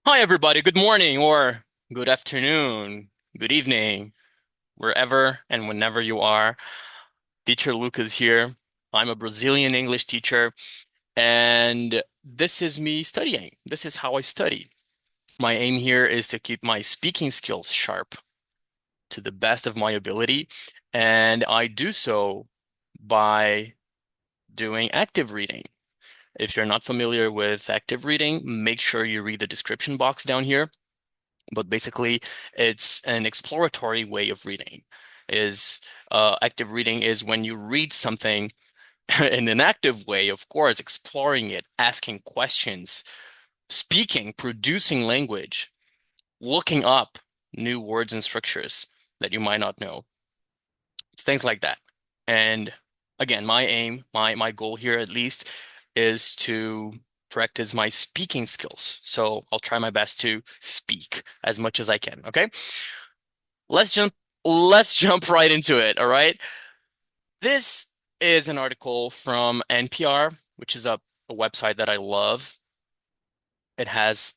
Hi, everybody. Good morning or good afternoon, good evening, wherever and whenever you are. Teacher Luke is here. I'm a Brazilian English teacher, and this is me studying. This is how I study. My aim here is to keep my speaking skills sharp to the best of my ability, and I do so by doing active reading. If you're not familiar with active reading, make sure you read the description box down here. But basically, it's an exploratory way of reading. Is Active reading is when you read something in an active way, of course, exploring it, asking questions, speaking, producing language, looking up new words and structures that you might not know, things like that. And again, my aim, my goal here at least, is to practice my speaking skills. So I'll try my best to speak as much as I can. Okay. Let's jump let's jump right into it, all right? This is an article from NPR, which is a website that I love. It has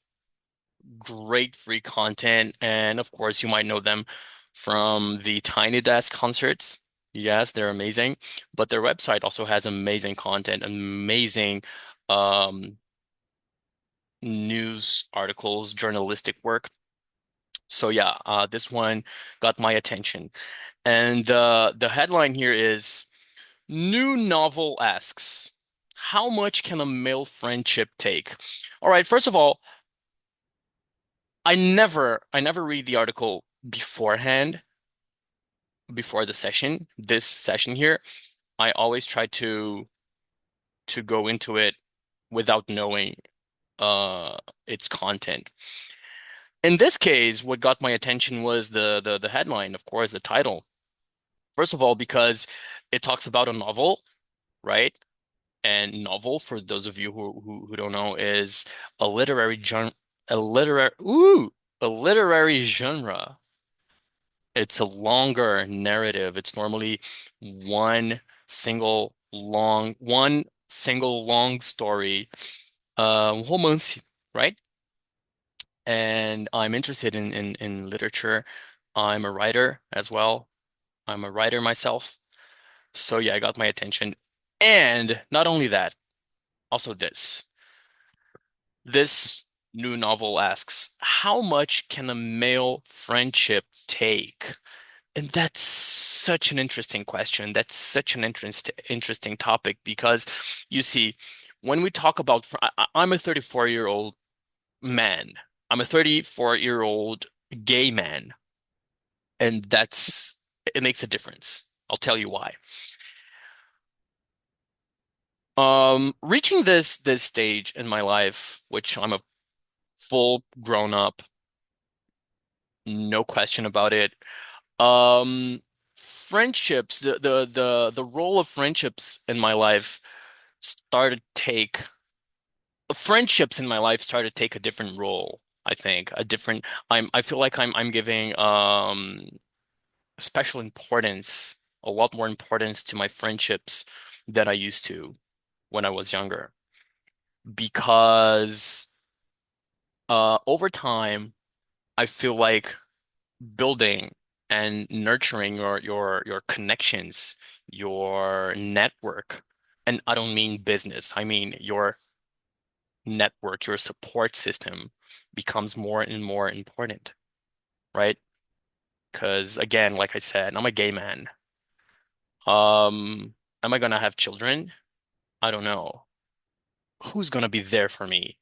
great free content, and of course, you might know them from the Tiny Desk concerts. Yes, they're amazing, but their website also has amazing content, amazing um, news articles, journalistic work. So yeah, this one got my attention. And the headline here is New Novel asks, how much can a male friendship take? All right, first of all, I never read the article beforehand, before this session here. I always try to go into it without knowing uh its content. In this case, what got my attention was the headline, of course, the title. First of all, because it talks about a novel, right? And novel, for those of you who don't know, is a literary genre, a literary ooh, a literary genre. It's a longer narrative. It's normally one single long story, romance, right? And I'm interested in literature. I'm a writer as well. I'm a writer myself. So yeah, it got my attention. And not only that, also this. This new novel asks, how much can a male friendship take? And that's such an interesting question. That's such an interesting topic because you see, when we talk about, I'm a 34-year-old man. I'm a 34-year-old gay man, and it makes a difference. I'll tell you why. Reaching this stage in my life, which I'm a full grown up, no question about it. Friendships, the role of friendships in my life started take friendships in my life started to take a different role, I think. I feel like I'm giving special importance, a lot more importance to my friendships than I used to when I was younger. Because over time, I feel like building and nurturing your connections, your network. And I don't mean business. I mean your network, your support system becomes more and more important, right? Because again, like I said, I'm a gay man. Am I gonna have children? I don't know. Who's gonna be there for me?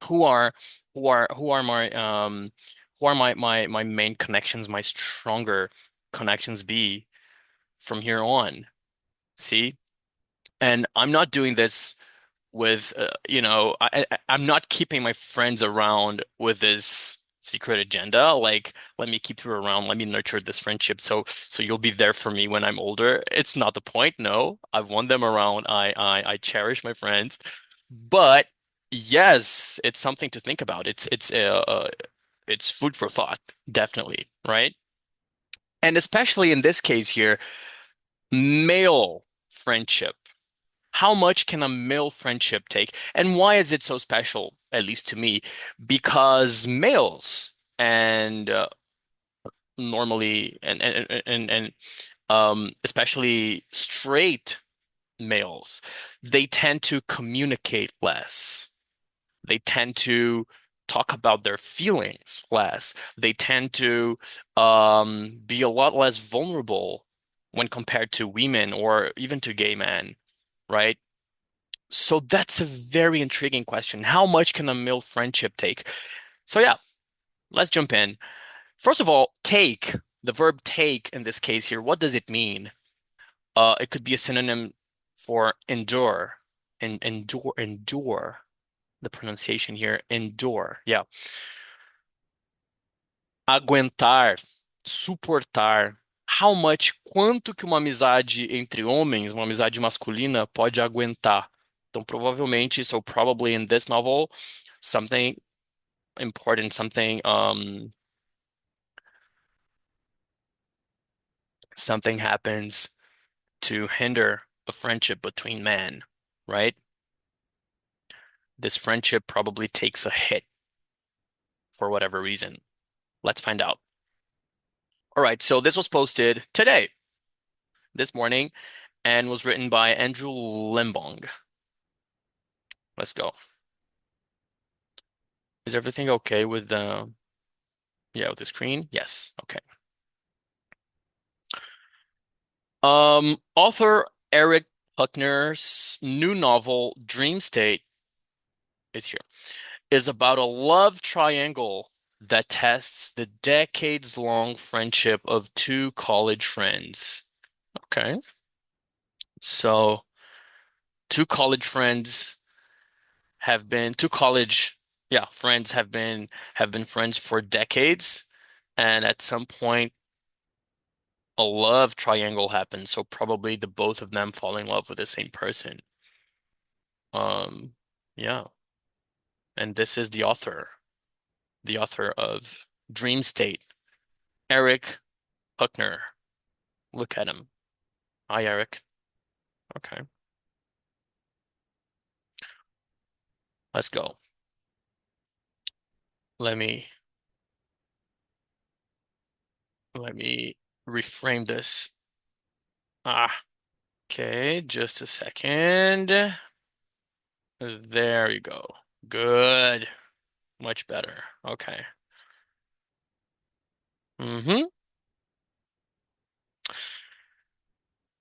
Who are who are my main connections, my stronger connections be from here on? See? And I'm not doing this with I'm not keeping my friends around with this secret agenda. Like, let me keep you around, let me nurture this friendship so you'll be there for me when I'm older. It's not the point. No, I want them around. I cherish my friends. But yes, it's something to think about. It's food for thought, definitely, right? And especially in this case here, male friendship. How much can a male friendship take? And why is it so special, at least to me? Because males and normally and especially straight males, they tend to communicate less. They tend to talk about their feelings less. They tend to be a lot less vulnerable when compared to women or even to gay men, right? So that's a very intriguing question. How much can a male friendship take? So yeah, let's jump in. First of all, take, the verb take in this case here, what does it mean? It could be a synonym for endure. And endure. The pronunciation here, endure. Yeah. Aguentar, suportar. How much, quanto que uma amizade entre homens, uma amizade masculina, pode aguentar? Então, provavelmente, so probably in this novel, something important, something happens to hinder a friendship between men, right? This friendship probably takes a hit for whatever reason. Let's find out. All right, so this was posted today, this morning, and was written by Andrew Limbong. Let's go. Is everything okay with the yeah, with the screen? Yes. Okay. Author Eric Huckner's new novel, Dream State, is here, is about a love triangle that tests the decades-long friendship of two college friends. Okay. So two college friends two college, yeah, friends have been friends for decades, and at some point a love triangle happens, so probably the both of them fall in love with the same person. Um, yeah, and this is the author of Dream State, Eric Huckner. Look at him. Hi, Eric. Okay, let's go. Let me let me reframe this. Ah, okay, just a second. There you go. Good. Much better. Okay. Mm-hmm.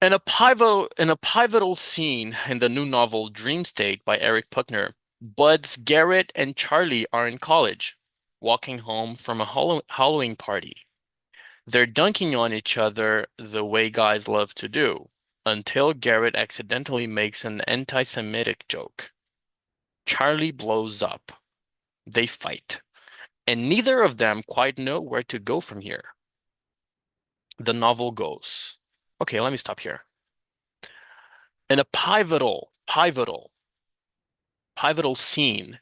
In a pivotal scene in the new novel Dream State by Eric Puckner, Buds Garrett and Charlie are in college, walking home from a Halloween party. They're dunking on each other the way guys love to do, until Garrett accidentally makes an anti-Semitic joke. Charlie blows up. They fight, and neither of them quite know where to go from here. The novel goes. Okay, let me stop here. In a pivotal scene.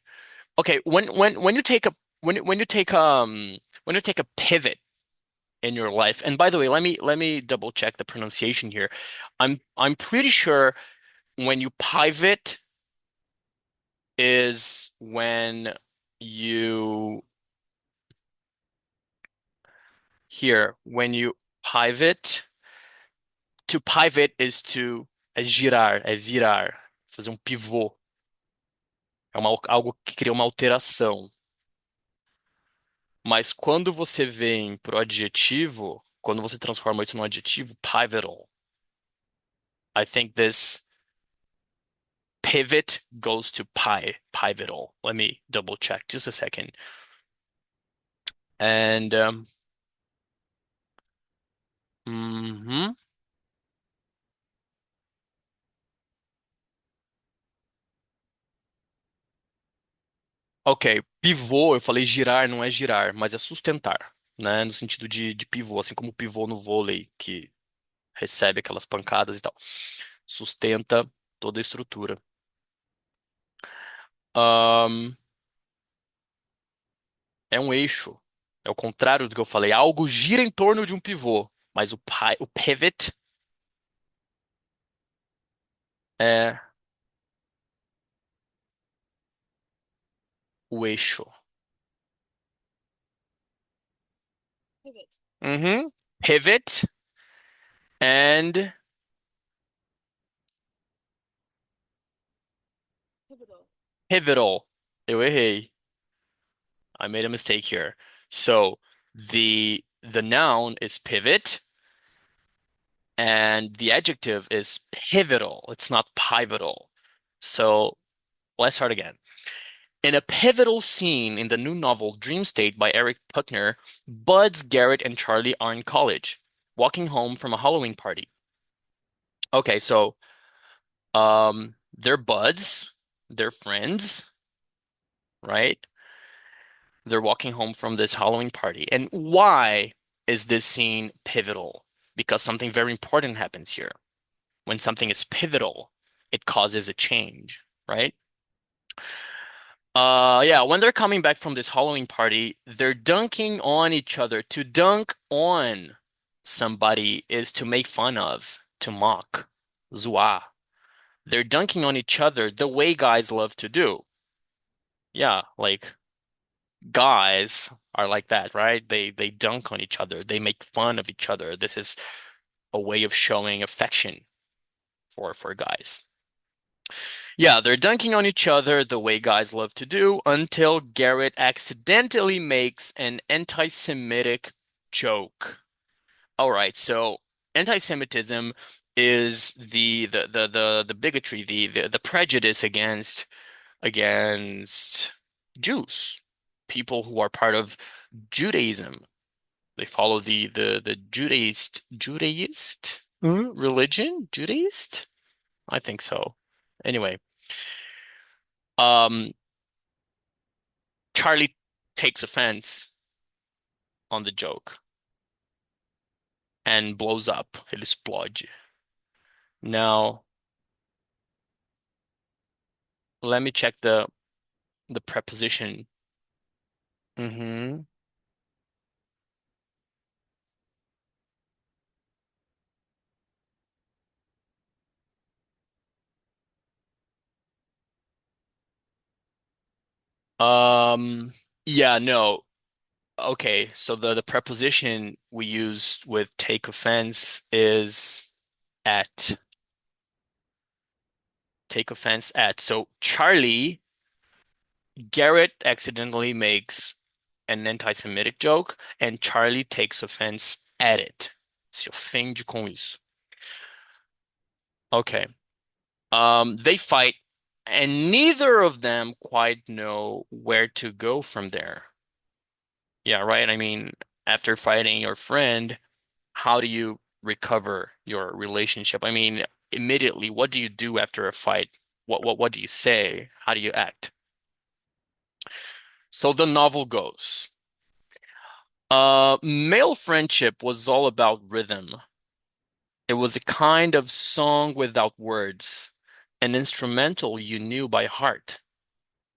Okay, when you take a when you take a pivot in your life, and by the way, let me double check the pronunciation here. I'm pretty sure when you pivot is when you when you pivot, to pivot is to girar, virar, fazer um pivô. Algo que cria uma alteração. Mas quando você vem pro adjetivo, quando você transforma isso num adjetivo, pivotal, I think this pivot goes to pivotal. Let me double check just a second. And mhm. Ok, pivô, eu falei girar, não é girar, mas é sustentar, né? No sentido de pivô, assim como o pivô no vôlei, que recebe aquelas pancadas e tal. Sustenta toda a estrutura. Ahn, é um eixo. É o contrário do que eu falei. Algo gira em torno de um pivô, mas o pivot é. O eixo. Mm-hmm. Pivot and pivotal. Eu errei. I made a mistake here. So the noun is pivot and the adjective is pivotal. It's not pivotal. So let's start again. In a pivotal scene in the new novel Dream State by Eric Puckner, Buds, Garrett, and Charlie are in college, walking home from a Halloween party. Okay, so they're buds, they're friends, right? They're walking home from this Halloween party. And why is this scene pivotal? Because something very important happens here. When something is pivotal, it causes a change, right? Yeah, when they're coming back from this Halloween party, they're dunking on each other. To dunk on somebody is to make fun of, to mock, zoar. They're dunking on each other the way guys love to do. Yeah, like guys are like that, right? They dunk on each other. They make fun of each other. This is a way of showing affection for guys. Yeah, they're dunking on each other the way guys love to do until Garrett accidentally makes an anti-Semitic joke. All right, so anti-Semitism is the bigotry, the prejudice against Jews, people who are part of Judaism. They follow the Judaist religion, Judaist? I think so. Anyway, um, Charlie takes offense on the joke and blows up. Ele explode. Now, let me check the preposition. hmm Um, yeah, no. Okay, so the preposition we use with take offense is at. Take offense at. So Charlie, Garrett accidentally makes an anti-Semitic joke, and Charlie takes offense at it. Se ofende com isso. Okay. They fight, and neither of them quite know where to go from there. Yeah, right. I mean, after fighting your friend, how do you recover your relationship? I mean, immediately, what do you do after a fight? What do you say? How do you act? So the novel goes. Male friendship was all about rhythm. It was a kind of song without words, an instrumental you knew by heart.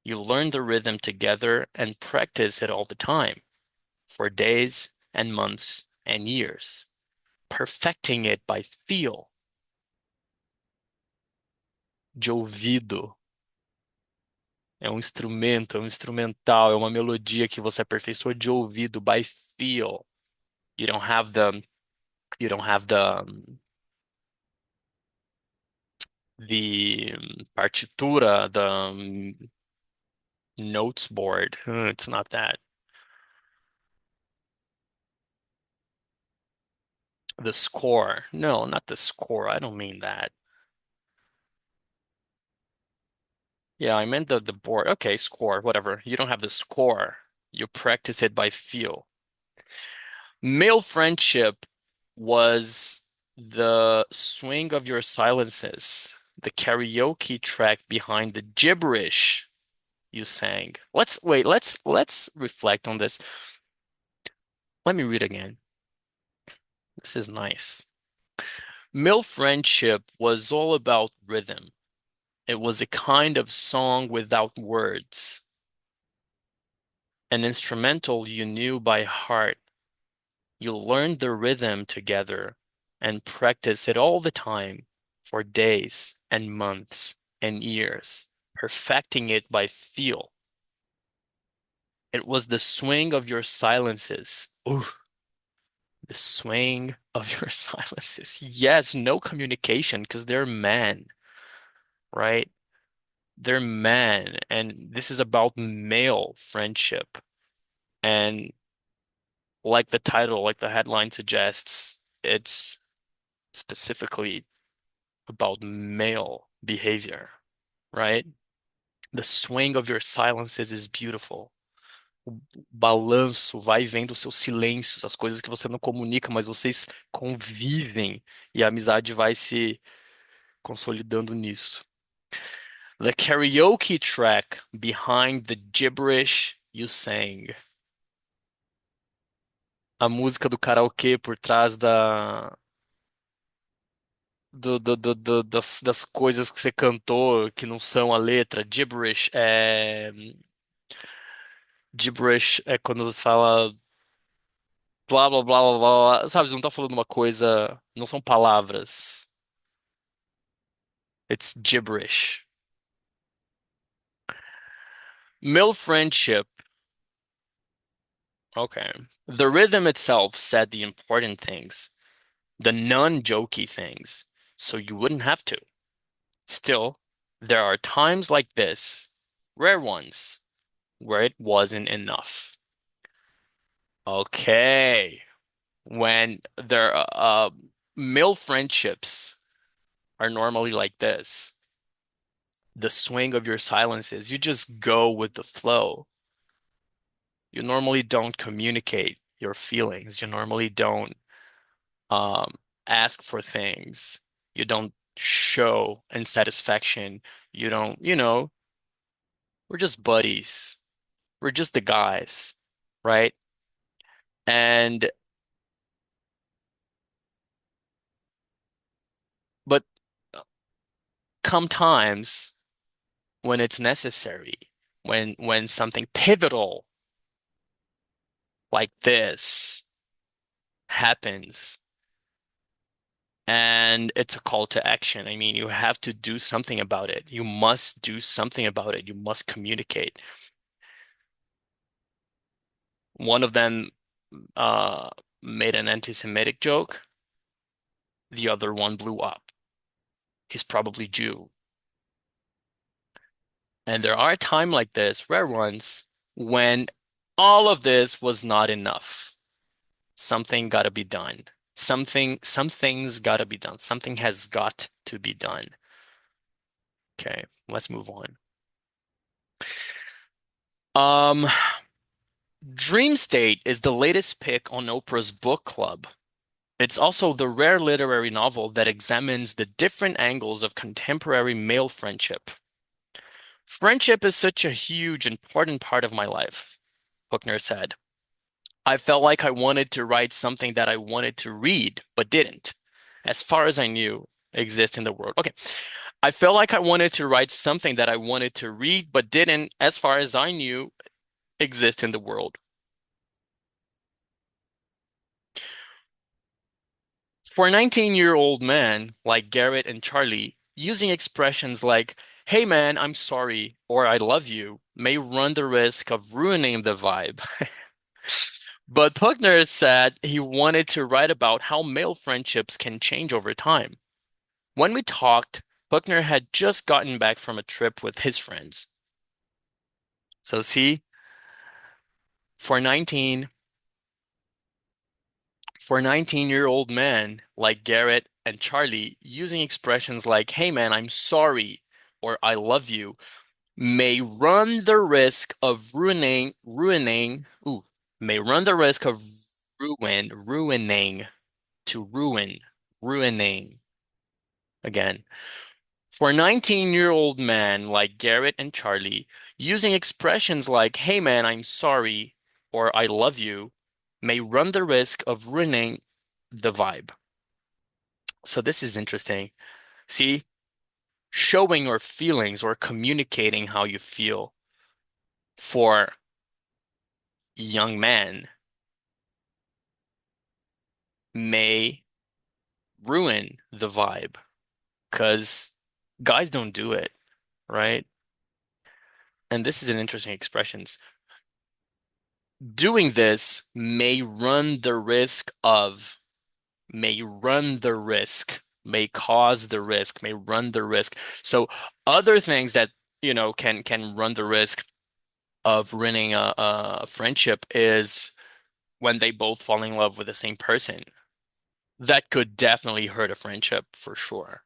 You learned the rhythm together and practice it all the time, for days and months and years, perfecting it by feel, de ouvido. É um instrumento, é um instrumental, é uma melodia que você aperfeiçoa de ouvido, by feel. You don't have the partitura, the notes board. It's not that. The score. No, not the score. I don't mean that. Yeah, I meant the board. Okay, score, whatever. You don't have the score. You practice it by feel. Male friendship was the swing of your silences, the karaoke track behind the gibberish you sang. Let's reflect on this. Let me read again. This is nice. Male friendship was all about rhythm. It was a kind of song without words, an instrumental you knew by heart. You learned the rhythm together and practice it all the time for days and months and years, perfecting it by feel. It was the swing of your silences. Ooh, the swing of your silences. Yes, no communication because they're men, right? They're men, and this is about male friendship. And like the title, like the headline suggests, it's specifically about male behavior, right? The swing of your silences is beautiful. O balanço, vai e vem dos seus silêncios, as coisas que você não comunica, mas vocês convivem e a amizade vai se consolidando nisso. The karaoke track behind the gibberish you sang. A música do karaokê por trás das coisas que você cantou que não são a letra. Gibberish é quando você fala blá blá blá blá blá. Sabe, você não tá falando uma coisa. Não são palavras. It's gibberish. Male friendship. Okay. The rhythm itself said the important things, the non-jokey things, so you wouldn't have to. Still, there are times like this, rare ones, where it wasn't enough. Okay. When there male friendships are normally like this. The swing of your silences, you just go with the flow. You normally don't communicate your feelings. You normally don't um ask for things. You don't show unsatisfaction. You don't, we're just buddies. We're just the guys, right? And but come times when it's necessary, when something pivotal like this happens and it's a call to action. I mean, you have to do something about it. You must do something about it. You must communicate. One of them uh made an anti-Semitic joke. The other one blew up. He's probably Jew. And there are times like this, rare ones, when all of this was not enough. Something got to be done. Some things got to be done. Something has got to be done. Okay, let's move on. Um, Dream State is the latest pick on Oprah's book club. It's also the rare literary novel that examines the different angles of contemporary male friendship. Friendship is such a huge, important part of my life, Buckner said. I felt like I wanted to write something that I wanted to read, but didn't, as far as I knew, exist in the world. Okay. I felt like I wanted to write something that I wanted to read, but didn't, as far as I knew, exist in the world. For 19-year-old men like Garrett and Charlie, using expressions like, hey man, I'm sorry, or I love you, may run the risk of ruining the vibe. But Puckner said he wanted to write about how male friendships can change over time. When we talked, Puckner had just gotten back from a trip with his friends. So see, for 19 for 19-year-old men like Garrett and Charlie, using expressions like, hey man, I'm sorry, or I love you, may run the risk of may run the risk of ruining again. For 19-year-old men like Garrett and Charlie, using expressions like, hey man, I'm sorry, or I love you, may run the risk of ruining the vibe. So this is interesting. See, showing your feelings or communicating how you feel for young men may ruin the vibe because guys don't do it, right? And this is an interesting expression. Doing this may cause the risk, may run the risk. So other things that, can run the risk of ruining a friendship is when they both fall in love with the same person. That could definitely hurt a friendship for sure.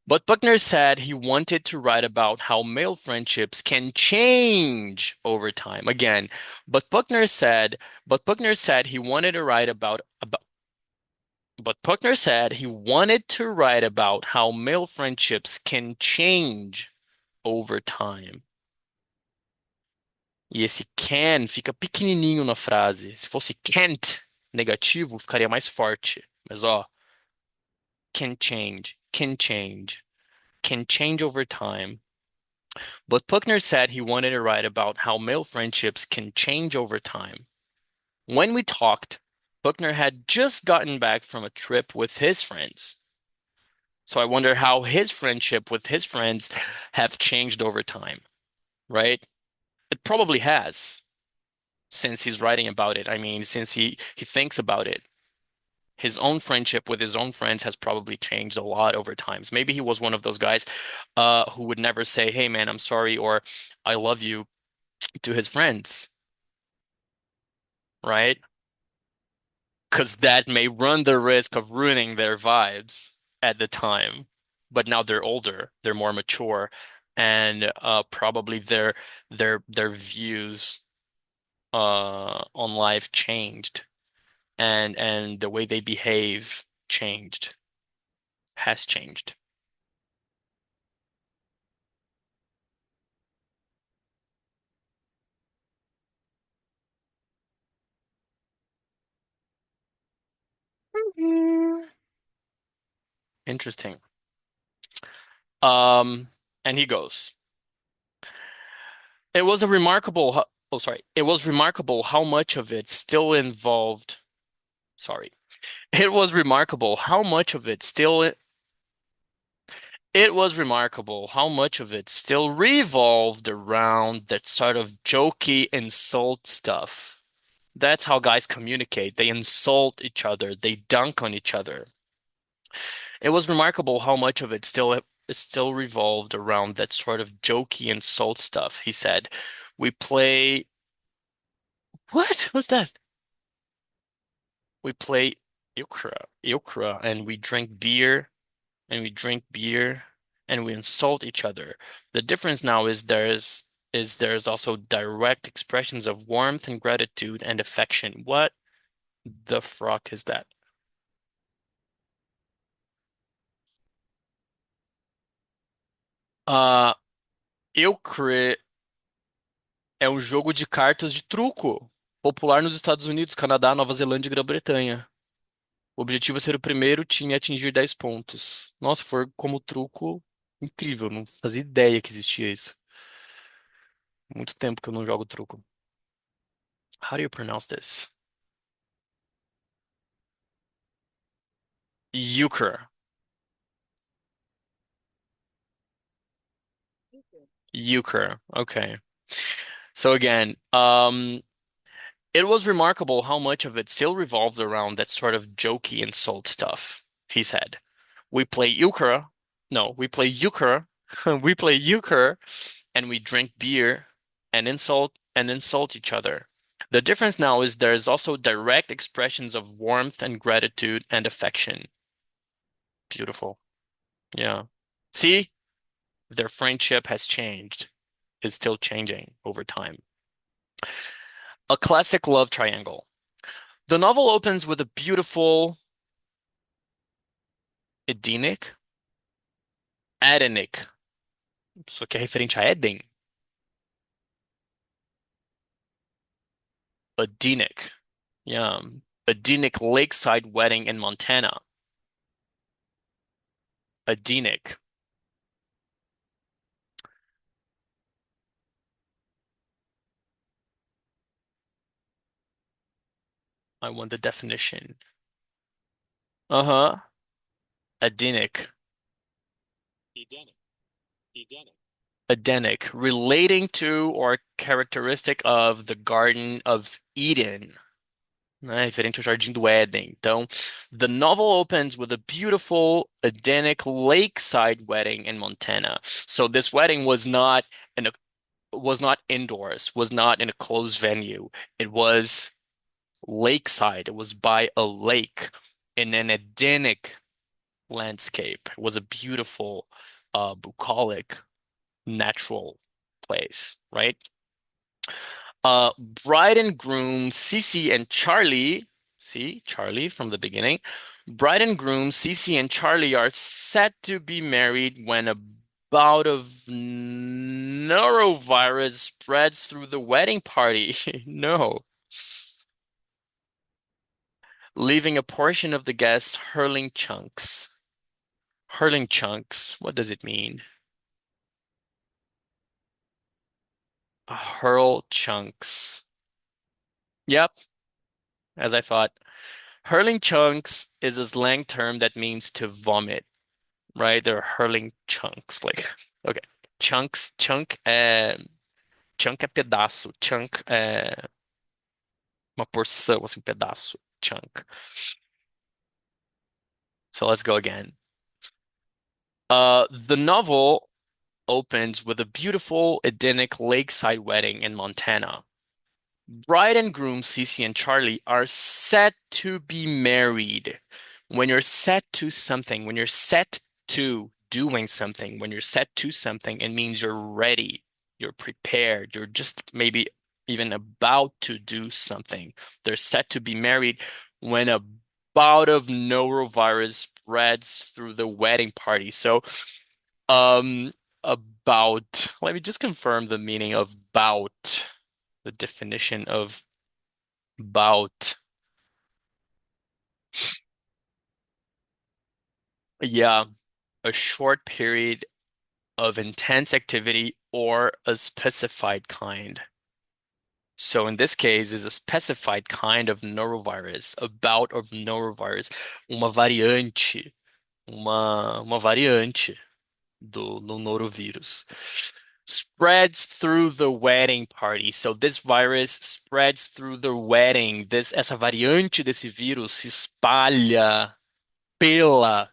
But Buckner said he wanted to write about how male friendships can change over time. Again, but Buckner said he wanted to write but Buckner said he wanted to write about how male friendships can change over time. E esse can fica pequenininho na frase. Se fosse can't negativo, ficaria mais forte. Mas ó, can change over time. But Puckner said he wanted to write about how male friendships can change over time. When we talked, Puckner had just gotten back from a trip with his friends. So I wonder how his friendship with his friends have changed over time, right? It probably has since he's writing about it. I mean, since he thinks about it. His own friendship with his own friends has probably changed a lot over times. Maybe he was one of those guys who would never say, "Hey man, I'm sorry," or "I love you" to his friends, right? Because that may run the risk of ruining their vibes at the time. But now they're older, they're more mature, and probably their views on life changed, and the way they behave changed, has changed. Mhm. Interesting. Um, and he goes, it was a remarkable, oh, sorry. It was remarkable how much of it still involved, sorry. It was remarkable how much of it still, it was remarkable how much of it still revolved around that sort of jokey insult stuff. That's how guys communicate. They insult each other. They dunk on each other. It was remarkable how much of it still revolved around that sort of jokey insult stuff, he said. We play what? What's that? We play euchre, and we drink beer, and we insult each other. The difference now is there's also direct expressions of warmth and gratitude and affection. What the frock is that? Uh, euchre é um jogo de cartas de truco, popular nos Estados Unidos, Canadá, Nova Zelândia e Grã-Bretanha. O objetivo é ser o primeiro time a atingir 10 pontos. Nossa, se for como truco, incrível, não fazia ideia que existia isso. Muito tempo que eu não jogo truco. How do you pronounce this? Euchre. Euchre. Okay. So again, it was remarkable how much of it still revolves around that sort of jokey insult stuff, he said. We play euchre. No, we play euchre. We play euchre and we drink beer and insult each other. The difference now is there is also direct expressions of warmth and gratitude and affection. Beautiful. Yeah. See, their friendship has changed. Is still changing over time. A classic love triangle. The novel opens with a beautiful Edenic, Edenic, isso aqui é referente a Éden. Edenic, yeah. Edenic lakeside wedding in Montana. Edenic. I want the definition. Uh-huh. Edenic. Edenic, Edenic. Edenic, relating to or characteristic of the Garden of Eden, né? Referente ao Jardim do Éden. Então, the novel opens with a beautiful Edenic lakeside wedding in Montana. So this wedding in a was not indoors, was not in a closed venue. It was lakeside. It was by a lake in an Edenic landscape. It was a beautiful, bucolic, natural place, right? Uh, Bride and groom, Cece and Charlie, see, Charlie from the beginning. Bride and groom, Cece and Charlie are set to be married when a bout of norovirus spreads through the wedding party. No. Leaving a portion of the guests hurling chunks. Hurling chunks, what does it mean? Hurl chunks. Yep, as I thought. Hurling chunks is a slang term that means to vomit, right? They're hurling chunks. Like, okay. Chunks, chunk é pedaço. Chunk é uma porção, assim, pedaço. Chunk. So let's go again. The novel opens with a beautiful Edenic lakeside wedding in Montana. Bride and groom, Cece and Charlie, are set to be married. When you're set to something, when you're set to doing something, when you're set to something, it means you're ready, you're prepared, you're just maybe even about to do something. They're set to be married when a bout of norovirus spreads through the wedding party. So, um, about, let me just confirm the meaning of bout, the definition of bout. Yeah, a short period of intense activity or a specified kind. So in this case, is a specified kind of norovirus, a bout of norovirus, uma variante, uma variante do norovírus. Spreads through the wedding party. So this virus spreads through the wedding. Essa variante desse vírus se espalha pela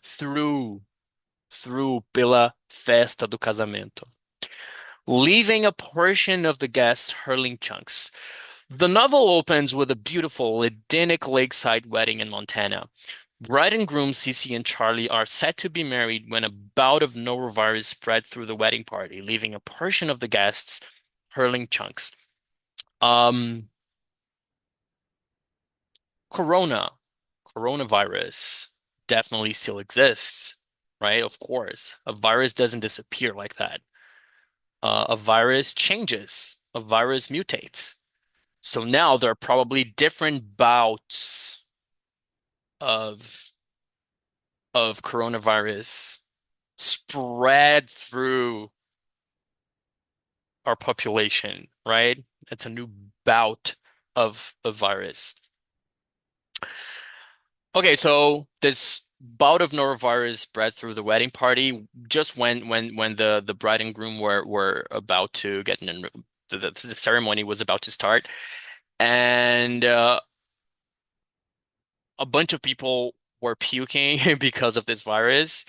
festa do casamento, leaving a portion of the guests hurling chunks. The novel opens with a beautiful Edenic lakeside wedding in Montana. Bride and groom Cece and Charlie are set to be married when a bout of norovirus spread through the wedding party, leaving a portion of the guests hurling chunks. Um, Corona, coronavirus definitely still exists, right? Of course. A virus doesn't disappear like that. A virus changes, a virus mutates. So now there are probably different bouts of coronavirus spread through our population, right? It's a new bout of a virus. Okay, so this bout of norovirus spread through the wedding party just when the bride and groom were about to get in the ceremony was about to start, and a bunch of people were puking because of this virus.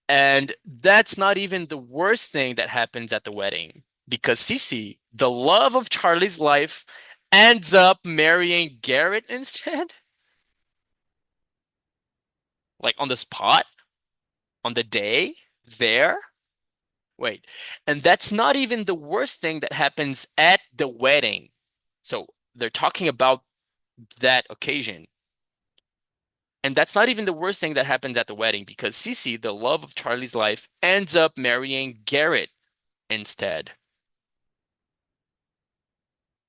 And that's not even the worst thing that happens at the wedding, because Cece, the love of Charlie's life, ends up marrying Garrett instead. Like on the spot, on the day, there. Wait. And that's not even the worst thing that happens at the wedding. So they're talking about that occasion. And that's not even the worst thing that happens at the wedding, because Cece, the love of Charlie's life, ends up marrying Garrett instead.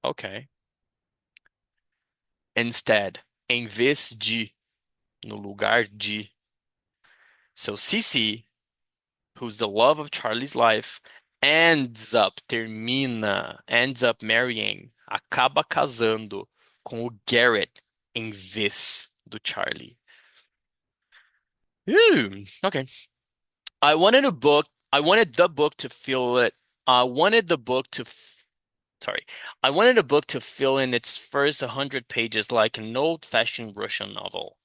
Okay. Instead, em vez de, no lugar de. So Cece, who's the love of Charlie's life, ends up marrying, acaba casando com o Garrett em vez do Charlie. Okay. I wanted the book to feel it I wanted the book to f sorry. I wanted a book to fill in its first 100 pages like an old-fashioned Russian novel.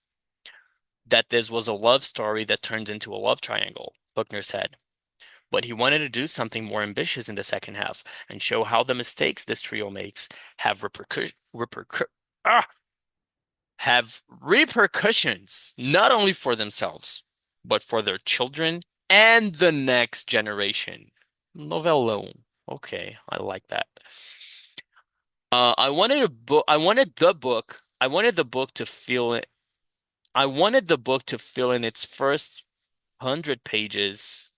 That this was a love story that turns into a love triangle, Buckner said. But he wanted to do something more ambitious in the second half and show how the mistakes this trio makes have ah, have repercussions not only for themselves, but for their children and the next generation. Novelão. Okay, I like that. I wanted a book. I wanted the book. I wanted the book to fill it. I wanted the book to fill in its first 100 pages.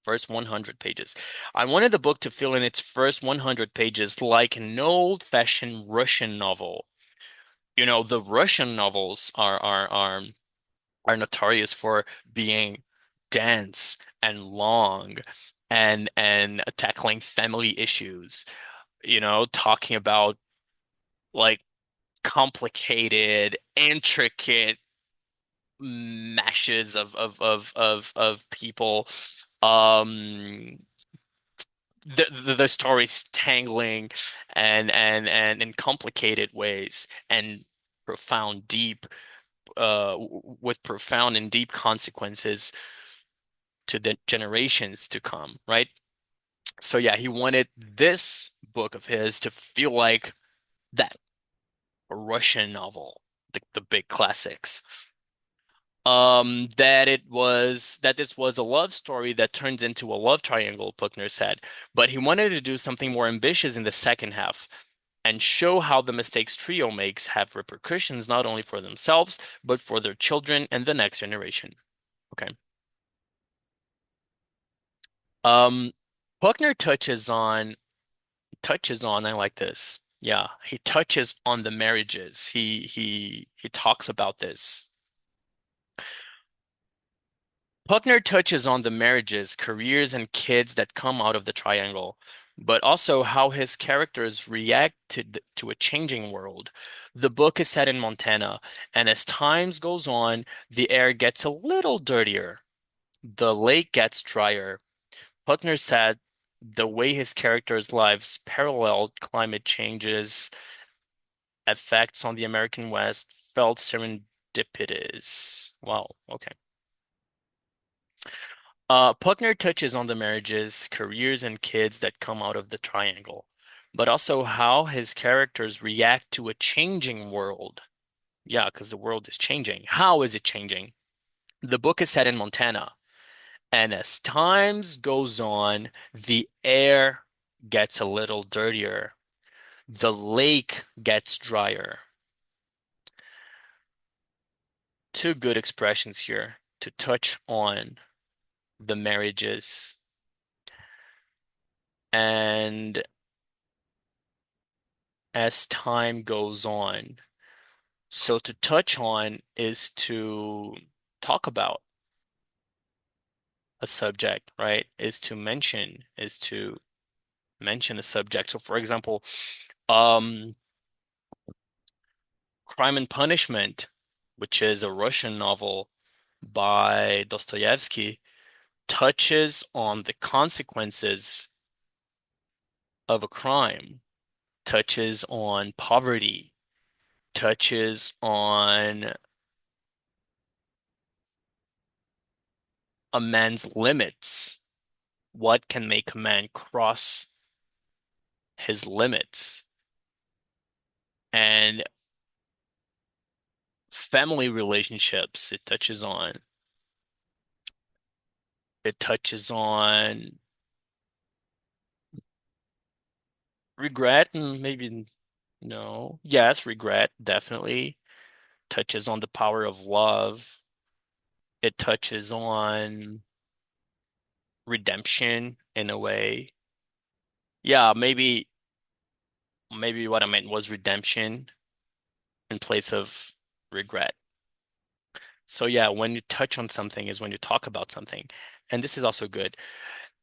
First 100 pages. I wanted the book to fill in its first 100 pages like an old-fashioned Russian novel. You know, the Russian novels are notorious for being dense and long and tackling family issues, talking about like complicated, intricate meshes of people. Um, the story's tangling and in complicated ways and profound, deep, with profound and deep consequences to the generations to come, right? So yeah, he wanted this book of his to feel like that, a Russian novel, the big classics. That this was a love story that turns into a love triangle, Puckner said, but he wanted to do something more ambitious in the second half and show how the mistakes Trio makes have repercussions not only for themselves, but for their children and the next generation. Okay. Um, Puckner touches on, I like this. Yeah, he touches on the marriages. He talks about this. Puckner touches on the marriages, careers, and kids that come out of the triangle, but also how his characters react to a changing world. The book is set in Montana, and as times goes on, the air gets a little dirtier. The lake gets drier. Puckner said the way his characters' lives paralleled climate change's effects on the American West felt serendipitous. Wow, okay. Puckner touches on the marriages, careers, and kids that come out of the triangle, but also how his characters react to a changing world. Yeah, because the world is changing. How is it changing? The book is set in Montana, and as times goes on, the air gets a little dirtier. The lake gets drier. Two good expressions here to touch on the marriages and as time goes on. So to touch on is to talk about a subject, right? Is to mention a subject. So for example, um, Crime and Punishment, which is a Russian novel by Dostoevsky, touches on the consequences of a crime, touches on poverty, touches on a man's limits. What can make a man cross his limits? And family relationships, it touches on regret and maybe no. Yes, regret definitely touches on the power of love. It touches on redemption in a way. Yeah, maybe what I meant was redemption in place of regret. So yeah, when you touch on something is when you talk about something. And this is also good.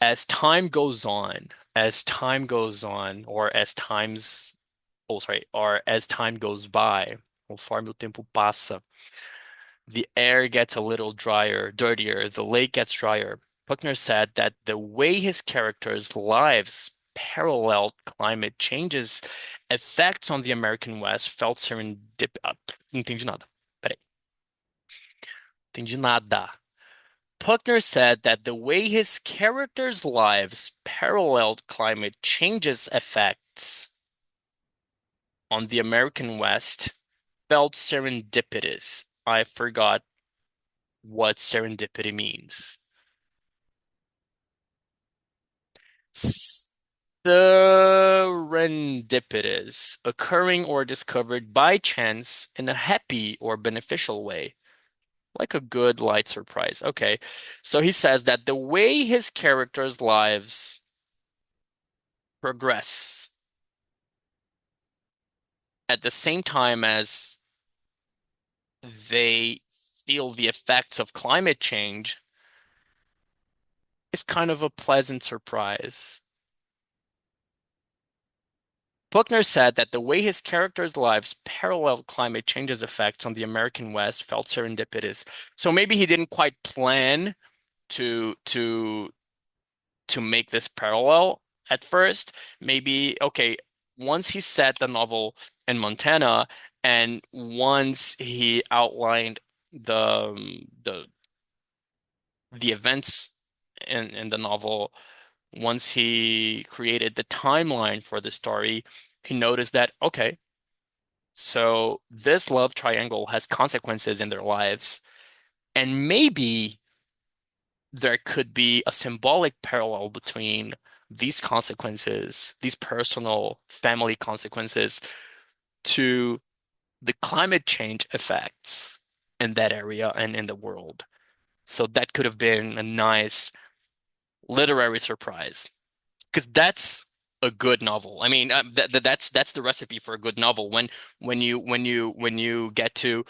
As time goes on, or as time goes by, conforme o tempo passa, the air gets a little drier, dirtier, the lake gets drier. Buckner said that the way his characters' lives paralleled climate change's effects on the American West felt serendip... não entendi nada. Peraí, entendi nada. Puckner said that the way his characters' lives paralleled climate change's effects on the American West felt serendipitous. I forgot what serendipity means. Serendipitous, occurring or discovered by chance in a happy or beneficial way, like a good light surprise. Okay, so he says that the way his characters' lives progress at the same time as they feel the effects of climate change is kind of a pleasant surprise. Buckner said that the way his characters' lives paralleled climate change's effects on the American West felt serendipitous. So maybe he didn't quite plan to to to make this parallel at first. Maybe, okay, once he set the novel in Montana and once he outlined the the events in the novel, once he created the timeline for the story, he noticed that, okay, so this love triangle has consequences in their lives, and maybe there could be a symbolic parallel between these consequences, these personal family consequences, to the climate change effects in that area and in the world. So that could have been a nice literary surprise because that's a good novel. I mean, that's the recipe for a good novel. When you get to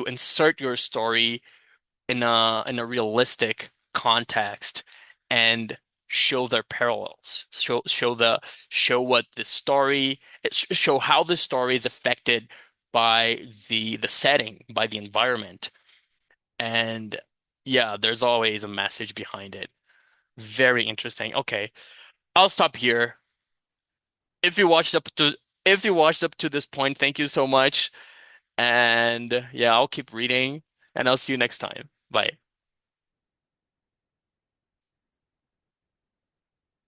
insert your story in a realistic context and show their parallels, show what the story, show how the story is affected by the setting, by the environment, and yeah, there's always a message behind it. Very interesting. Okay, I'll stop here. If you watched up to if you watched up to this point, thank you so much. And yeah, I'll keep reading and I'll see you next time. Bye.